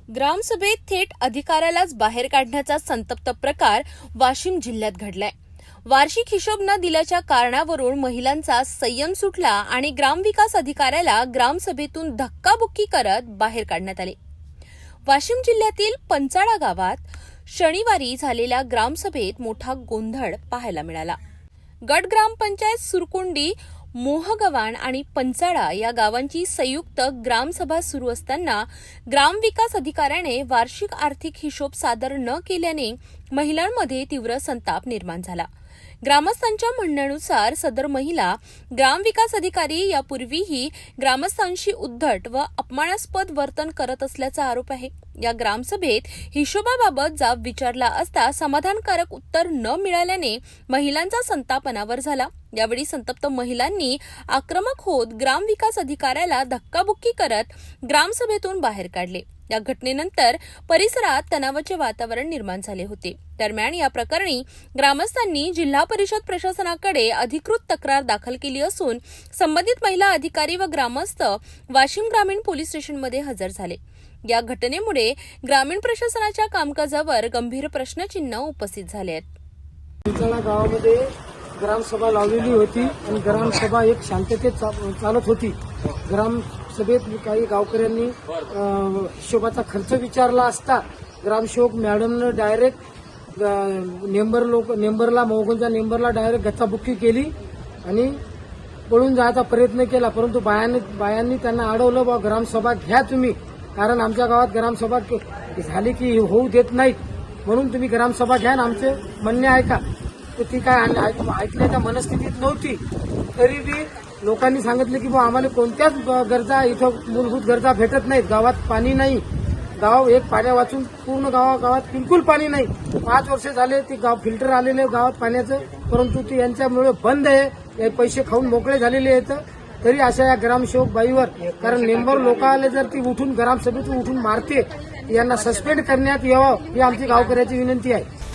ग्रामसभेत थेट अधिकाऱ्यालाच बाहेर काढण्याचा संतप्त प्रकार वाशिम जिल्ह्यात घडलाय। वार्षिक हिशोब न दिल्याच्या कारणावरून महिलांचा संयम सुटला आणि ग्रामविकास अधिकाऱ्याला ग्रामसभेतून धक्काबुक्की करत बाहेर काढण्यात आले। वाशिम जिल्ह्यातील पंचाळा गावात शनिवारी झालेल्या ग्रामसभेत मोठा गोंधळ पाहायला मिळाला। गट ग्रामपंचायत सुरकुंडी, मोहगव्हाण आणि पंचाळा या गावांची संयुक्त ग्रामसभा सुरू असताना ग्रामविकास अधिकाऱ्याने वार्षिक आर्थिक हिशोब सादर न केल्याने महिलांमध्ये तीव्र संताप निर्माण झाला। ग्रामस्थांच्या म्हणण्यानुसार सदर महिला ग्रामविकास अधिकारी यापूर्वीही ग्रामस्थांशी उद्धट व अपमानास्पद वर्तन करत असल्याचा आरोप आहे। या ग्रामसभेत हिशोबाबाबत जाब विचारला असता समाधानकारक उत्तर न मिळाल्याने महिलांचा संताप अनावर झाला। यावेळी संतप्त महिलांनी आक्रमक होत ग्रामविकास अधिकाऱ्याला धक्काबुक्की करत ग्रामसभेतून बाहेर काढले। या घटनेनंतर परिसरात तणावाचे वातावरण निर्माण झाले होते। दरम्यान या प्रकरणी ग्रामस्थांनी जिल्हा परिषद प्रशासनाकडे अधिकृत तक्रार दाखल केली असून संबंधित महिला अधिकारी व ग्रामस्थ वाशिम ग्रामीण पोलीस स्टेशनमध्ये हजर झाले। या घटनेमुळे ग्रामीण प्रशासनाच्या कामकाजावर गंभीर प्रश्नचिन्ह उपस्थित झाले आहेत। पंचाळा गावामध्ये ग्रामसभा लावलेली होती आणि ग्रामसभा एक शांततेत चालत होती। ग्रामसभेत काही गावकऱ्यांनी हिशोबाचा खर्च विचारला असता ग्रामसेवक मॅडमनं डायरेक्ट नेंबरला मोहगंच्या नेंबरला डायरेक्ट धक्काबुक्की केली आणि पळून जायचा प्रयत्न केला, परंतु बायांनी त्यांना अडवलं, बा ग्रामसभा घ्या तुम्ही, कारण आमच्या गावात ग्रामसभा झाली की होऊ देत नाहीत, म्हणून तुम्ही ग्रामसभा घ्या आणि आमचे म्हणणे ऐका। तर ती काय ऐकण्याच्या मनस्थितीत नव्हती। तरी बी लोकांनी सांगितलं की आम्हाला कोणत्याच गरजा इथं मूलभूत गरजा भेटत नाहीत, गावात पाणी नाही, गाव एक पाण्या वाचून पूर्ण गावात बिलकुल पाणी नाही। 5 वर्ष झाले ते गाव फिल्टर आलेले गावात पाण्याचं, परंतु ते यांच्यामुळे बंद आहे, हे पैसे खाऊन मोकळे झालेले आहेत। तरी अशा या ग्रामसेवक बाईवर, कारण मेंबर लोकांना जर ती उठून ग्रामसभेतून उठून मारते, यांना सस्पेंड करण्यात यावं ही आमची गावकऱ्याची विनंती आहे।